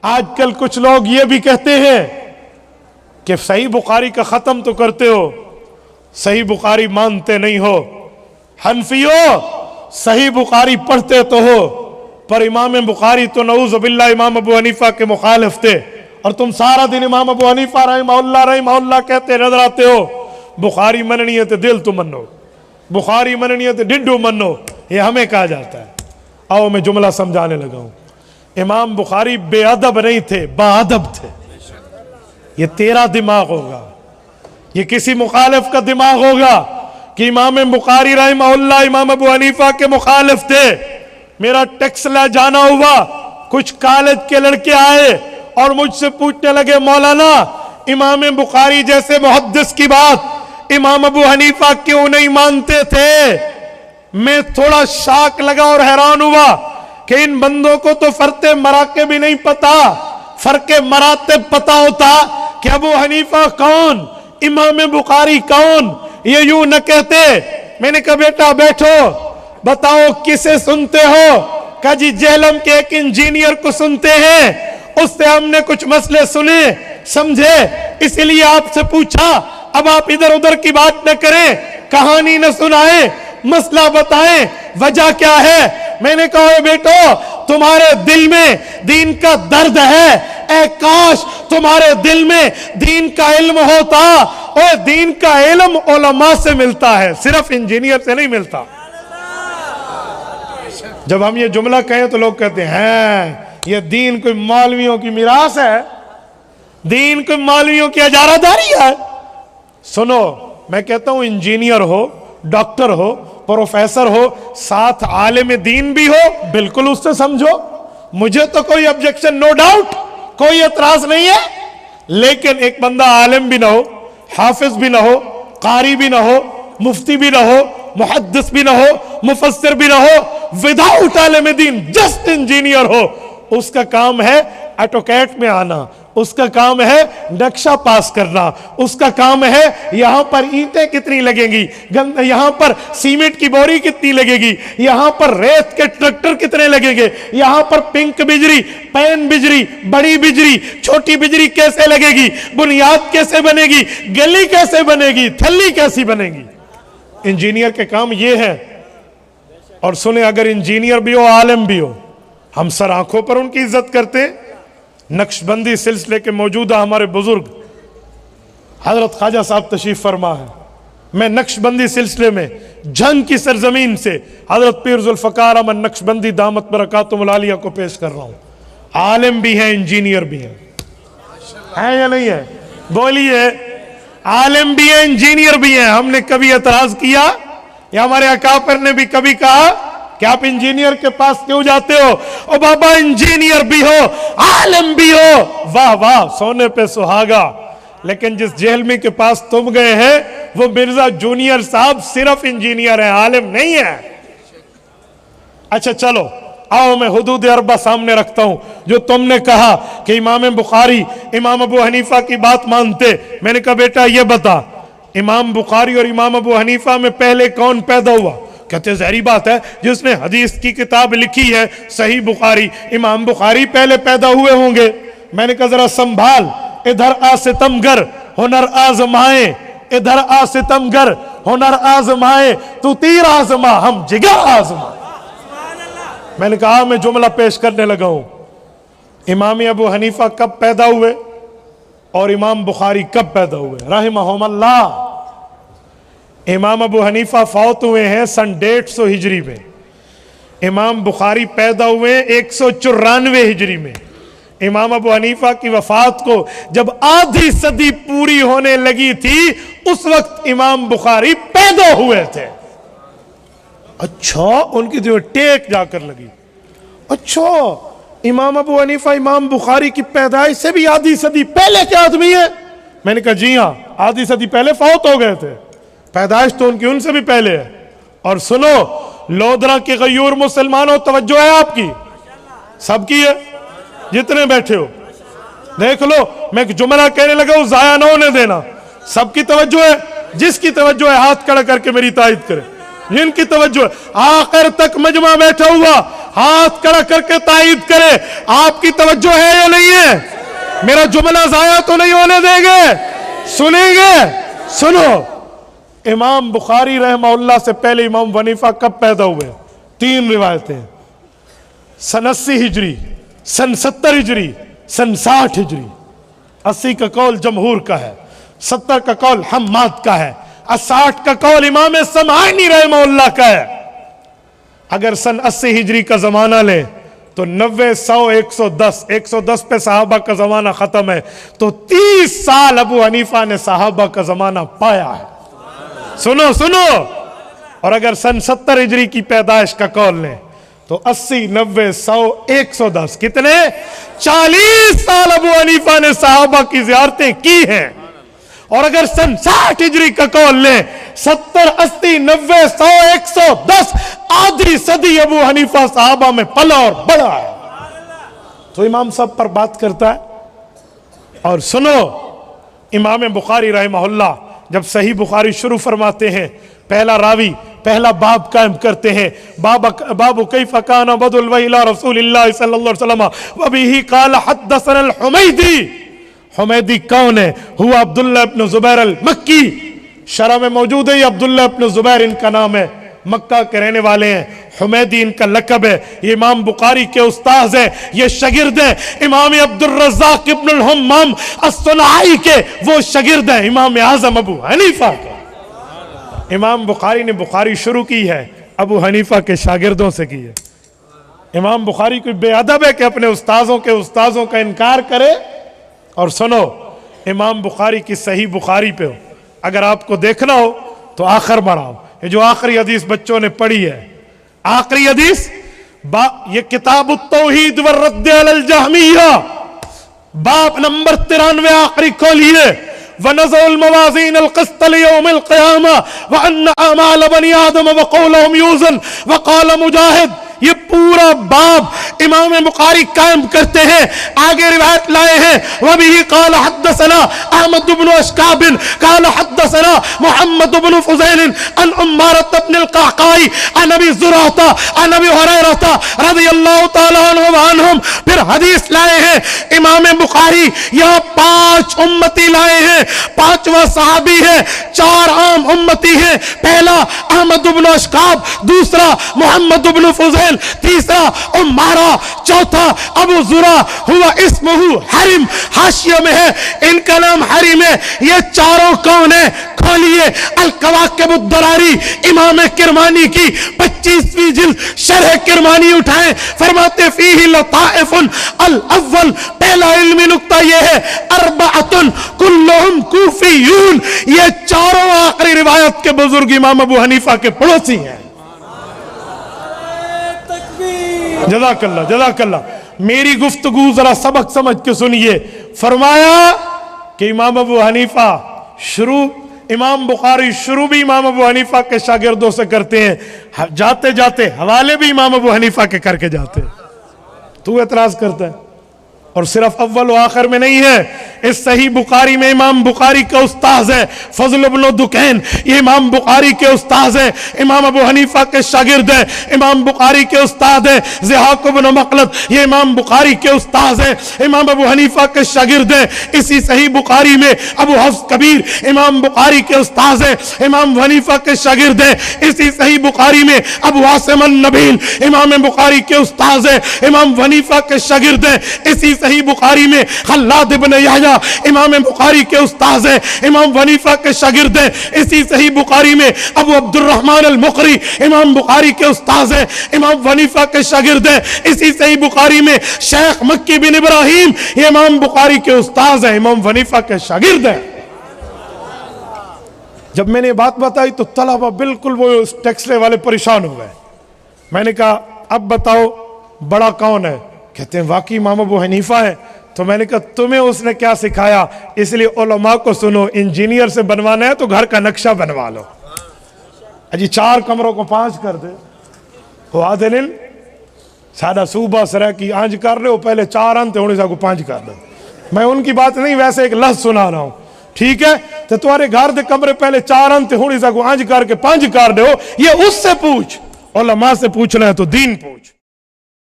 آج کل کچھ لوگ یہ بھی کہتے ہیں کہ صحیح بخاری کا ختم تو کرتے ہو، صحیح بخاری مانتے نہیں ہو۔ حنفیوں، صحیح بخاری پڑھتے تو ہو، پر امام بخاری تو نعوذ باللہ امام ابو حنیفہ کے مخالف تھے، اور تم سارا دن امام ابو حنیفہ رحمہ اللہ کہتے نظر آتے ہو۔ بخاری مننی ہے تو دل تو منو، بخاری مننی ہے تو ڈڈو منو، یہ ہمیں کہا جاتا ہے۔ آؤ میں جملہ سمجھانے لگا ہوں۔ امام بخاری بے ادب نہیں تھے، با ادب تھے۔ یہ تیرا دماغ ہوگا، یہ کسی مخالف کا دماغ ہوگا کہ امام بخاری رحمہ اللہ امام ابو حنیفہ کے مخالف تھے۔ میرا ٹیکس لے جانا ہوا، کچھ کالج کے لڑکے آئے اور مجھ سے پوچھنے لگے مولانا امام بخاری جیسے محدث کی بات امام ابو حنیفہ کیوں نہیں مانتے تھے؟ میں تھوڑا شاک لگا اور حیران ہوا کہ ان بندوں کو تو فرق مراکب بھی نہیں پتا، فرق مراتب پتا ہوتا کہ ابو حنیفہ کون، امام بخاری کون، یہ یوں نہ کہتے۔ میں نے کہا بیٹا بیٹھو، بتاؤ کسے سنتے ہو؟ کہا جی جہلم کے ایک انجینئر کو سنتے ہیں، اس سے ہم نے کچھ مسئلے سنے سمجھے، اس لیے آپ سے پوچھا۔ اب آپ ادھر ادھر کی بات نہ کریں، کہانی نہ سنائیں، مسئلہ بتائیں، وجہ کیا ہے؟ میں نے کہا اے بیٹو تمہارے دل میں دین کا درد ہے، اے کاش تمہارے دل میں دین کا علم ہوتا، اور دین کا علم علماء سے ملتا ہے، صرف انجینئر سے نہیں ملتا۔ جب ہم یہ جملہ کہیں تو لوگ کہتے ہیں یہ دین کوئی مولویوں کی میراث ہے، دین کوئی مولویوں کی اجارہ داری ہے۔ سنو، میں کہتا ہوں انجینئر ہو، ڈاکٹر ہو، پروفیسر ہو، ساتھ عالم دین بھی ہو، بالکل اس سے سمجھو، مجھے تو کوئی objection، نو ڈاؤٹ، کوئی اعتراض نہیں ہے۔ لیکن ایک بندہ عالم بھی نہ ہو، حافظ بھی نہ ہو، قاری بھی نہ ہو، مفتی بھی نہ ہو، محدث بھی نہ ہو، مفسر بھی نہ ہو، وداؤٹ عالم دین جسٹ انجینئر ہو، اس کا کام ہے ایٹوکیٹ میں آنا، اس کا کام ہے نقشہ پاس کرنا، اس کا کام ہے یہاں پر اینٹیں کتنی لگیں گی، یہاں پر سیمنٹ کی بوری کتنی لگے گی، یہاں پر ریت کے ٹریکٹر کتنے لگیں گے، یہاں پر پنک بجری، پین بجری، بڑی بجری، چھوٹی بجری کیسے لگے گی، بنیاد کیسے بنے گی، گلی کیسے بنے گی، تھلی کیسی بنے گی۔ انجینئر کے کام یہ ہے۔ اور سنیں، اگر انجینئر بھی ہو عالم بھی ہو، ہم سر آنکھوں پر ان کی عزت کرتے۔ نقش بندی سلسلے کے موجودہ ہمارے بزرگ حضرت خواجہ صاحب تشریف فرما ہے۔ میں نقش بندی سلسلے میں جنگ کی سرزمین سے حضرت پیر ذوالفقار احمد نقش بندی دامت برکاتہم العالیہ کو پیش کر رہا ہوں۔ عالم بھی ہیں، انجینئر بھی ہیں، ہیں یا نہیں ہے؟ بولیے، عالم بھی ہیں، انجینئر بھی ہیں۔ ہم نے کبھی اعتراض کیا یا ہمارے اکابر نے بھی کبھی کہا کہ آپ انجینئر کے پاس کیوں جاتے ہو؟ او بابا انجینئر بھی ہو، عالم بھی ہو، واہ واہ، سونے پہ سہاگا۔ لیکن جس جہلمی کے پاس تم گئے ہیں وہ مرزا جونیئر صاحب صرف انجینئر ہیں، عالم نہیں ہے۔ اچھا چلو، آؤ میں حدود اربع سامنے رکھتا ہوں۔ جو تم نے کہا کہ امام بخاری امام ابو حنیفہ کی بات مانتے، میں نے کہا بیٹا یہ بتا، امام بخاری اور امام ابو حنیفہ میں پہلے کون پیدا ہوا؟ کہتے ظاہری بات ہے، جس نے حدیث کی کتاب لکھی ہے صحیح بخاری، امام بخاری پہلے پیدا ہوئے ہوں گے۔ میں نے کہا ذرا سنبھال، ادھر آ ستمگر ہنر آزمائے، ادھر آ ستمگر ہنر آزمائے، تو تیر آزما ہم جگر آزما۔ میں نے کہا میں جملہ پیش کرنے لگا ہوں۔ امام ابو حنیفہ کب پیدا ہوئے اور امام بخاری کب پیدا ہوئے رحمہم اللہ؟ امام ابو حنیفہ فوت ہوئے ہیں سن 150 ہجری میں، امام بخاری پیدا ہوئے 194 ہجری میں۔ امام ابو حنیفہ کی وفات کو جب آدھی صدی پوری ہونے لگی تھی، اس وقت امام بخاری پیدا ہوئے تھے۔ اچھا، ان کی جو ٹیک جا کر لگی، اچھا امام ابو حنیفہ امام بخاری کی پیدائش سے بھی آدھی صدی پہلے کے آدمی ہیں؟ میں نے کہا جی ہاں، آدھی صدی پہلے فوت ہو گئے تھے، پیدائش تو ان کی ان سے بھی پہلے ہے۔ اور سنو، لودھرا کے غیور مسلمانوں، توجہ ہے آپ کی، سب کی ہے، جتنے بیٹھے ہو دیکھ لو، میں ایک جملہ کہنے لگا ہوں، ضائع نہ ہونے دینا، سب کی توجہ ہے، جس کی توجہ ہے ہاتھ کھڑا کر کے میری تائید کرے۔ جن کی توجہ آخر تک مجمع بیٹھا ہوا ہاتھ کھڑا کر کے تائید کرے آپ کی توجہ ہے یا نہیں ہے؟ میرا جملہ ضائع تو نہیں ہونے دیں گے؟ سنیں گے؟ سنو، امام بخاری رحمہ اللہ سے پہلے امام حنیفہ کب پیدا ہوئے؟ 3 روایتیں، سن 80 ہجری، سن 70 ہجری، سن 60 ہجری۔ 80 کا قول جمہور کا ہے، 70 کا قول حماد کا ہے، 60 کا قول امام سمعانی رحمہ اللہ کا ہے۔ اگر سن 80 ہجری کا زمانہ لیں تو 90 100 110 110 پہ صحابہ کا زمانہ ختم ہے، تو 30 سال ابو حنیفہ نے صحابہ کا زمانہ پایا ہے۔ سنو سنو، اور اگر سن 70 ہجری کی پیدائش کا قول لیں تو 80 90 100 110 کتنے؟ 40 سال ابو حنیفہ نے صحابہ کی زیارتیں کی ہیں۔ اور اگر سن 60 ہجری کا قول لیں 70 80 90 100 110 آدھی صدی ابو حنیفہ صحابہ میں پلا اور بڑا ہے۔ تو امام صاحب پر بات کرتا ہے۔ اور سنو، امام بخاری رحمہ اللہ جب صحیح بخاری شروع فرماتے ہیں، پہلا راوی پہلا باب قائم کرتے ہیں، باب کیف کان بدء الوحی الی رسول اللہ صلی اللہ علیہ وسلم وبہ قال حدثنا الحمیدی۔ حمیدی کون ہے؟ ہوا عبداللہ ابن زبیر المکی، شرح میں موجود ہے، یہ عبداللہ ابن زبیر ان کا نام ہے، مکہ کے رہنے والے ہیں۔ حمیدی ان کا لقب ہے، یہ امام بخاری کے استاذ ہیں، یہ شاگرد ہیں امام عبد الرزاق ابن الحمام الصنعائی کے، وہ شاگرد ہیں امام اعظم ابو حنیفہ کے۔ امام بخاری نے بخاری شروع کی ہے ابو حنیفہ کے شاگردوں سے کی ہے۔ امام بخاری کوئی بے ادب ہے کہ اپنے استاذوں کا انکار کرے؟ اور سنو، امام بخاری کی صحیح بخاری پہ ہو اگر آپ کو دیکھنا ہو تو آخر بڑھاؤ، یہ جو آخری حدیث بچوں نے پڑھی ہے، آخری حدیث یہ کتاب التوحید والرد علی الجہمیہ، باب نمبر 93 آخری کھولیے، وَنَزَعُ الْمَوَازِينَ الْقِسْطَ لِيَوْمِ الْقِيَامَةِ وَأَنَّ أَعْمَالَ بَنِي آدَمَ وَقَوْلَهُمْ يُوزَنُ وَقَالَ مجاہد۔ یہ پورا باب امام بخاری قائم کرتے ہیں، آگے روایت لائے ہیں، وَبِهِ قَالَ حَدَّثَنَا احمد بن اشکاب قال حدثنا محمد بن فضیل عن عمارة بن القعقاع عن ابی زرعہ عن ابی ہریرہ رضی اللہ تعالیٰ عنہ وعنہم۔ پھر حدیث لائے ہیں امام بخاری، یہاں 5 امتی لائے ہیں، 5واں صحابی ہے، 4 عام امتی ہیں، پہلا احمد بن اشکاب، دوسرا محمد بن فضیل، تیسرا عمارہ، چوتھا ابو زرع، ہوا اسمہ حرم، حاشیہ میں ہے ان کا نام حرم ہے۔ یہ چاروں کون ہیں؟ کھولیے الکواکب الدراری، امام کرمانی کی 25ویں جلد شرح کرمانی اٹھائیں، فرماتے فیہ لطائف الاول، پہلا علمی نکتہ یہ ہے، 4 کلہم کوفیون، یہ چاروں آخری روایت کے بزرگ امام ابو حنیفہ کے پڑوسی ہیں۔ جزاک اللہ جزاک اللہ۔ میری گفتگو ذرا سبق سمجھ کے سنیے۔ فرمایا کہ امام ابو حنیفہ امام بخاری شروع بھی امام ابو حنیفہ کے شاگردوں سے کرتے ہیں، جاتے جاتے حوالے بھی امام ابو حنیفہ کے کر کے جاتے ہیں۔ تو اعتراض کرتا ہے؟ اور صرف اول و آخر میں نہیں ہے، اس صحیح بخاری میں امام بخاری کا استاذ ہے فضل بن دکین، یہ امام بخاری کے استاذ ہے، امام ابو حنیفہ کے شاگرد ہے، امام بخاری کے استاد ہے ضحاک بن مخلد، یہ امام بخاری کے استاذ ہے، امام ابو حنیفہ کے شاگرد ہے۔ اسی صحیح بخاری میں ابو حفص کبیر امام بخاری کے استاذ ہے، امام حنیفہ کے شاگرد ہے۔ اسی صحیح بخاری میں ابو عاصم النبیل امام بخاری کے استاذ ہے، امام حنیفہ کے شاگرد ہے۔ اسی صحیح بخاری میں خلاد بن یحییٰ امام بخاری کے استاذ ہیں، امام حنیفہ کے شاگرد ہیں۔ اسی صحیح بخاری میں ابو عبد الرحمن المقری امام بخاری کے استاذ ہیں، امام حنیفہ کے شاگرد ہیں۔ اسی صحیح بخاری میں شیخ مکی بن ابراہیم یہ امام بخاری کے استاذ ہیں، امام حنیفہ کے شاگرد ہیں۔ جب میں نے بات بتائی تو طلبہ بالکل وہ ٹیکسلے والے پریشان ہو گئے۔ میں نے کہا اب بتاؤ بڑا کون ہے؟ کہتے ہیں واقعی امام ابو حنیفہ ہے۔ تو میں نے کہا تمہیں اس نے کیا سکھایا؟ اس لیے علماء کو سنو، انجینئر سے بنوانا ہے تو گھر کا نقشہ بنوا لو، اجی 4 کمروں کو 5 کر دے، وہ آدھنن سادہ صوبہ سرہ کی آنج کر رہے ہو، پہلے 4 انتے ہونے سے کو 5 کر دے۔ میں ان کی بات نہیں، ویسے ایک لفظ سنا رہا ہوں، ٹھیک ہے تو تمہارے گھر دے کمرے پہلے 4 انت ہونی سکو 5 کر کے 5 کر دو، یہ اس سے پوچھ، علماء سے پوچھنا ہے تو دین پوچھ.